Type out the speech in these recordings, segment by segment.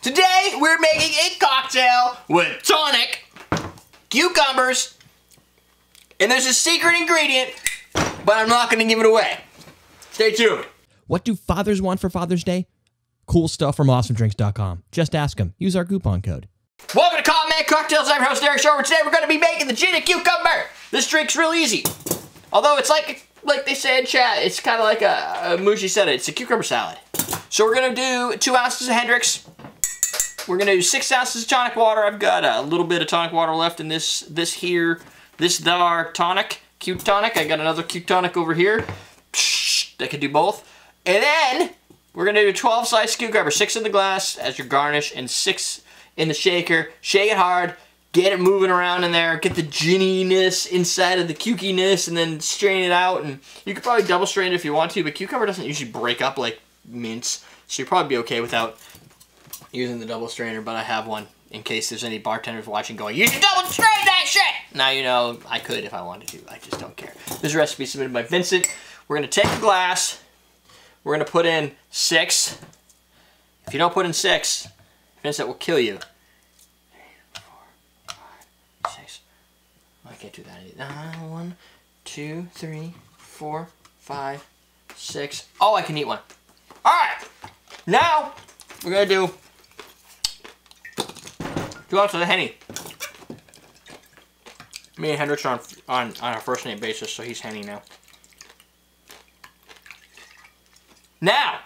Today we're making a cocktail with tonic, cucumbers, and there's a secret ingredient, but I'm not going to give it away. Stay tuned. What do fathers want for Father's Day? Cool stuff from awesomedrinks.com. Just ask them. Use our coupon code. Welcome to Common Man Cocktails. I'm your host, Derrick Schommer. Today we're going to be making the gin and cucumber. This drink's real easy. Although it's like they say in chat, it's kind of like a Mushi said it. It's a cucumber salad. So we're going to do 2 ounces of Hendrick's. We're going to do 6 ounces of tonic water. I've got a little bit of tonic water left in this tonic, Q Tonic. I got another Q Tonic over here. That could do both. And then we're going to do 12 sliced cucumber, 6 in the glass as your garnish and 6 in the shaker. Shake it hard. Get it moving around in there. Get the ginniness inside of the cukiness and then strain it out. And you could probably double strain it if you want to, but cucumber doesn't usually break up like mince. So you'll probably be okay without using the double strainer, but I have one in case there's any bartenders watching going, you should double strain that shit! Now you know I could if I wanted to. I just don't care. This recipe is submitted by Vincent. We're going to take a glass. We're going to put in 6. If you don't put in 6, Vincent will kill you. 3, 4, 5, 6. I can't do that. 1, 2, 3, 4, 5, 6. Oh, I can eat one. Alright. Now, we're going to do 2 ounces of Henny. Me and Hendrick are on a first name basis, so he's Henny now. Now,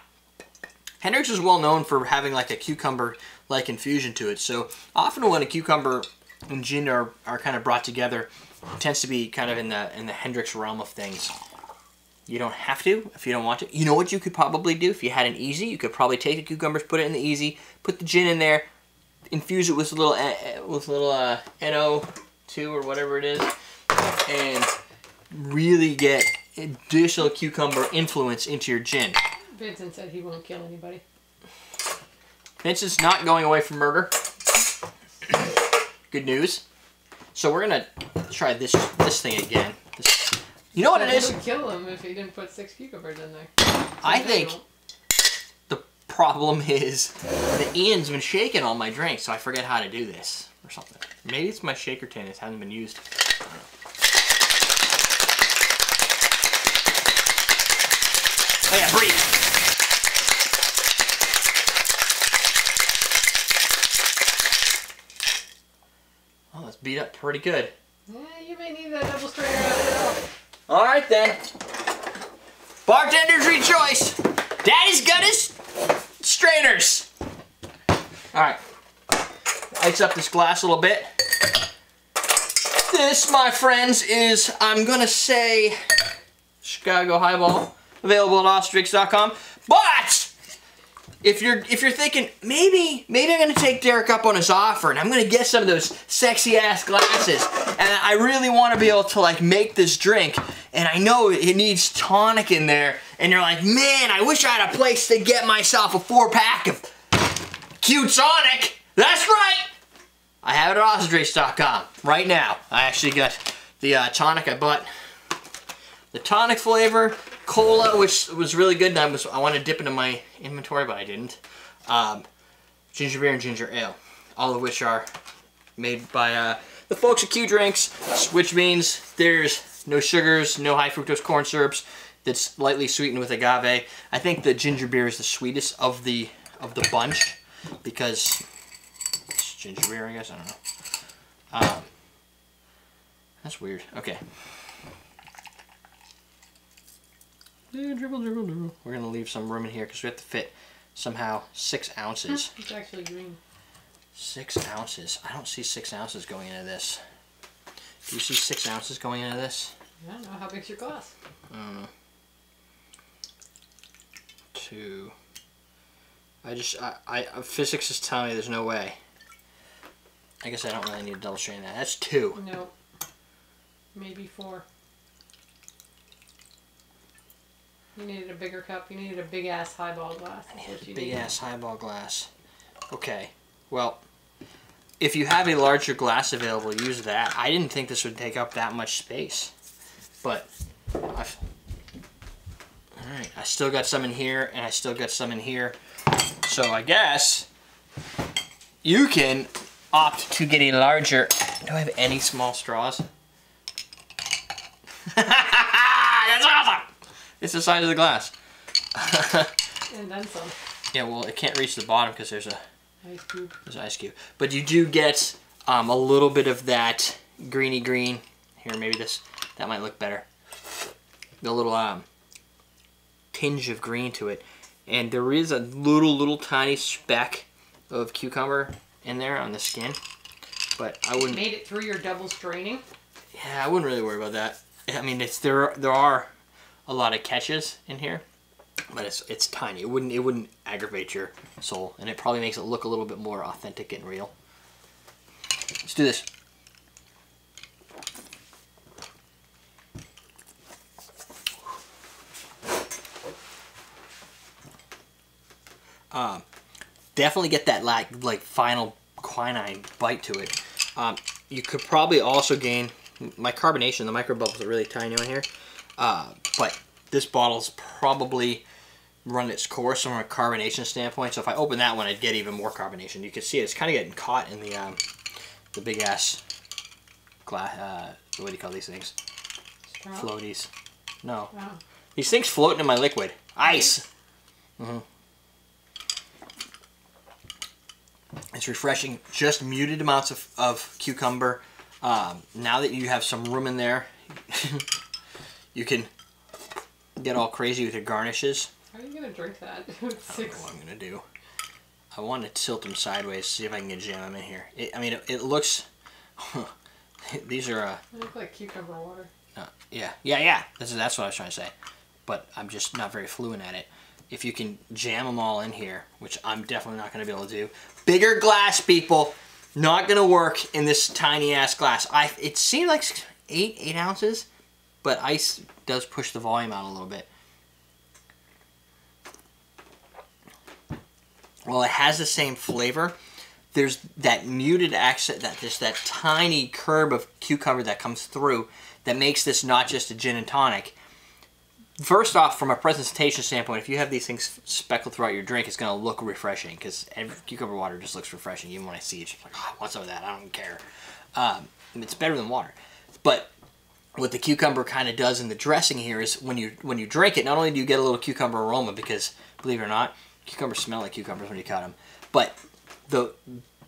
Hendrick's is well known for having like a cucumber-like infusion to it. So often when a cucumber and gin are kind of brought together, it tends to be kind of in the Hendrick's realm of things. You don't have to if you don't want to. You know what you could probably do if you had an easy? You could probably take the cucumbers, put it in the easy, put the gin in there, infuse it with a little NO2 or whatever it is, and really get additional cucumber influence into your gin. Vincent said he won't kill anybody. Vincent's not going away from murder. Good news. So we're gonna try this thing again. You know what it is? It would kill him if he didn't put 6 cucumbers in there. I think the problem is that Ian's been shaking all my drinks, so I forget how to do this or something. Maybe it's my shaker tin. It hasn't been used. I don't know. Oh yeah, breathe. Oh, that's beat up pretty good. Yeah, you may need that double strainer after all. Alright then. Bartenders rejoice. Daddy's got his strainers. Alright. Ice up this glass a little bit. This, my friends, is, I'm gonna say, Chicago Highball. Available at awesomedrinks.com. But if you're thinking, maybe I'm gonna take Derrick up on his offer and I'm gonna get some of those sexy ass glasses and I really want to be able to like make this drink and I know it needs tonic in there and you're like, man, I wish I had a place to get myself a 4-pack of Q Tonic. That's right. I have it at awesomedrinks.com right now. I actually got the tonic. I bought the tonic flavor, cola, which was really good, and I wanted to dip into my inventory, but I didn't. Ginger beer and ginger ale, all of which are made by the folks at Q Drinks, which means there's no sugars, no high fructose corn syrups. That's lightly sweetened with agave. I think the ginger beer is the sweetest of the bunch because it's ginger beer, I guess. I don't know. That's weird. Okay. Dribble, dribble, dribble. We're going to leave some room in here because we have to fit somehow 6 ounces. It's actually green. 6 ounces. I don't see 6 ounces going into this. Do you see 6 ounces going into this? I don't know. How big's your glass? I don't know. 2. Physics is telling me there's no way. I guess I don't really need to double strain that. That's 2. No. Maybe 4. You needed a bigger cup. You needed a big-ass highball glass. I needed a big-ass highball glass. Okay. Well, if you have a larger glass available, use that. I didn't think this would take up that much space. But, alright, I still got some in here, and I still got some in here. So I guess you can opt to get a larger. Do I have any small straws? That's awesome! It's the size of the glass. And then some. Yeah, well, it can't reach the bottom because there's a Ice cube. there's an ice cube. But you do get a little bit of that greeny green. Here, maybe that might look better. The little tinge of green to it. And there is a little tiny speck of cucumber in there on the skin. But I wouldn't... Made it through your double straining? Yeah, I wouldn't really worry about that. I mean, there are a lot of catches in here, but it's tiny. It wouldn't aggravate your soul, and it probably makes it look a little bit more authentic and real. Let's do this. Definitely get that like final quinine bite to it. You could probably also gain my carbonation. The micro bubbles are really tiny on here, but this bottle's probably run its course from a carbonation standpoint. So if I open that one, I'd get even more carbonation. You can see it's kind of getting caught in the big ass glass. What do you call these things? Straw? Floaties. No, Oh. these things floating in my liquid. Ice. Mm-hmm. It's refreshing. Just muted amounts of cucumber. Now that you have some room in there, you can get all crazy with your garnishes. How are you going to drink that? I don't know what I'm going to do. I want to tilt them sideways, see if I can get jam them in here. It looks... These are... They look like cucumber water. Yeah. That's what I was trying to say. But I'm just not very fluent at it. If you can jam them all in here, which I'm definitely not going to be able to do. Bigger glass, people. Not going to work in this tiny-ass glass. It seemed like 8 ounces, but ice does push the volume out a little bit. Well, it has the same flavor. There's that muted accent, that tiny curb of cucumber that comes through that makes this not just a gin and tonic. First off, from a presentation standpoint, if you have these things speckled throughout your drink, it's going to look refreshing because cucumber water just looks refreshing. Even when I see it, it's like, oh, what's up with that? I don't care. It's better than water. But what the cucumber kind of does in the dressing here is when you drink it, not only do you get a little cucumber aroma because, believe it or not, cucumbers smell like cucumbers when you cut them, but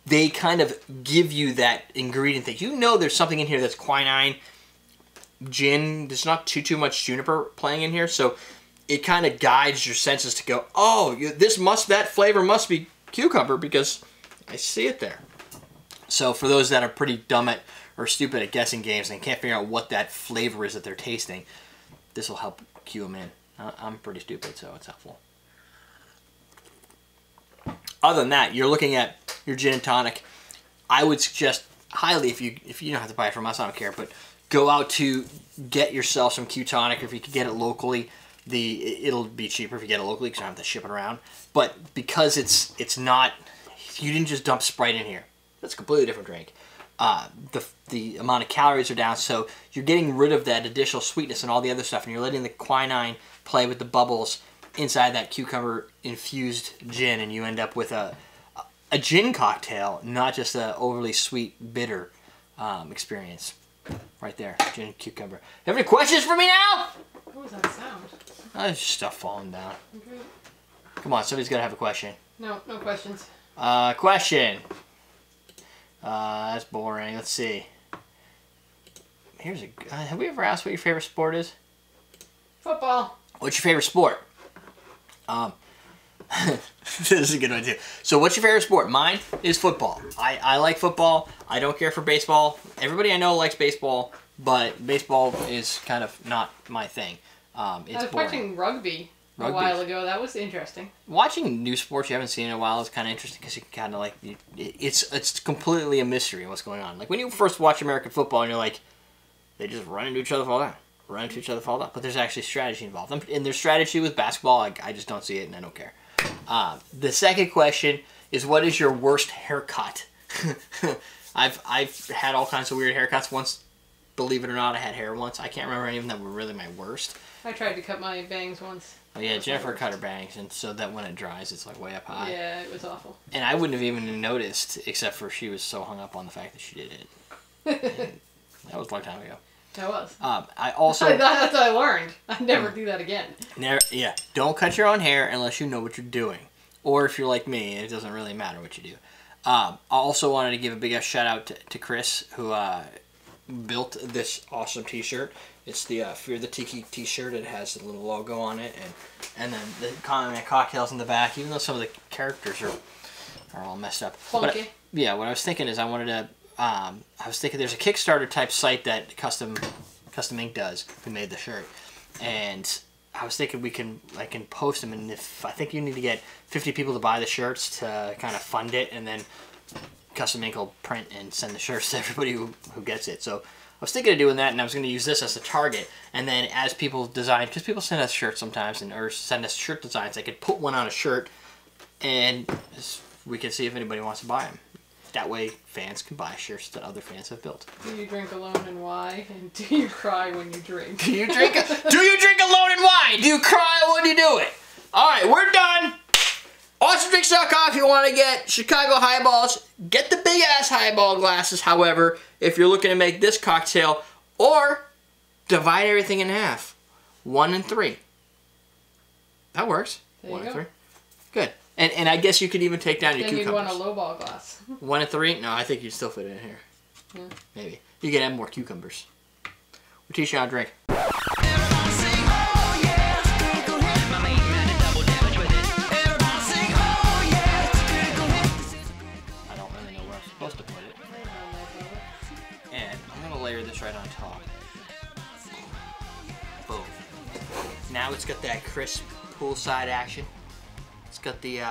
they kind of give you that ingredient that you know there's something in here that's quinine, gin. There's not too much juniper playing in here, so it kind of guides your senses to go, oh, that flavor must be cucumber because I see it there. So for those that are pretty dumb at or stupid at guessing games and can't figure out what that flavor is that they're tasting, this will help cue them in. I'm pretty stupid, so it's helpful. Other than that, you're looking at your gin and tonic. I would suggest highly, if you don't have to buy it from us, I don't care, but go out to get yourself some Q Tonic. If you could get it locally, it'll be cheaper if you get it locally because you don't have to ship it around. But because it's not, you didn't just dump Sprite in here. That's a completely different drink. The amount of calories are down, so you're getting rid of that additional sweetness and all the other stuff, and you're letting the quinine play with the bubbles inside that cucumber infused gin, and you end up with a gin cocktail, not just a overly sweet, bitter experience. Right there, gin and cucumber. You have any questions for me now? What was that sound? There's stuff falling down. Okay. Come on, somebody's got to have a question. No questions. Question. That's boring. Let's see. Here's have we ever asked what your favorite sport is? Football. What's your favorite sport? This is a good one too. So what's your favorite sport? Mine is football. I like football. I don't care for baseball. Everybody I know likes baseball, but baseball is kind of not my thing. It's I was boring. watching rugby a while ago. That was interesting. Watching new sports you haven't seen in a while is kind of interesting because you kind of like it's completely a mystery what's going on. Like when you first watch American football and you're like, they just run into each other, fall down. Run into each other, fall down. But there's actually strategy involved. And there's strategy with basketball. I just don't see it and I don't care. The second question is, what is your worst haircut? I've had all kinds of weird haircuts. Once believe it or not, I had hair once. I can't remember any of them that were really my worst. I tried to cut my bangs once. Oh yeah, Jennifer cut her bangs, and so that when it dries, it's like way up high. Yeah, it was awful. And I wouldn't have even noticed, except for she was so hung up on the fact that she did it. That was a long time ago. That was. I also... That's what I learned. I'd never do that again. Yeah, don't cut your own hair unless you know what you're doing. Or if you're like me, it doesn't really matter what you do. I also wanted to give a big shout out to Chris, who built this awesome t-shirt. It's the Fear the Tiki t-shirt. It has the little logo on it, and then the comment cocktails in the back, even though some of the characters are all messed up. Funky. But, yeah, what I was thinking is I wanted to... I was thinking there's a Kickstarter type site that Custom Ink does, who made the shirt, and I was thinking I can post them, and if I think you need to get 50 people to buy the shirts to kind of fund it, and then Custom Ink will print and send the shirts to everybody who gets it. So I was thinking of doing that, and I was going to use this as a target, and then as people design, because people send us shirts sometimes, or send us shirt designs, I could put one on a shirt, and we can see if anybody wants to buy them. That way, fans can buy shirts that other fans have built. Do you drink alone and why? And do you cry when you drink? Do you drink alone and why? Do you cry when you do it? All right, we're done. AwesomeDrinks.com if you want to get Chicago highballs. Get the big ass highball glasses, however, if you're looking to make this cocktail, or divide everything in half. 1 and 3. That works. There 1 you and go. 3. Good. And I guess you could even take down your Then cucumbers. you'd want a lowball glass. 1 and 3? No, I think you'd still fit it in here. Yeah. Maybe. You can add more cucumbers. We'll teach you how to drink. I don't really know where I'm supposed to put it. And I'm going to layer this right on top. Boom. Now it's got that crisp poolside action. It's got the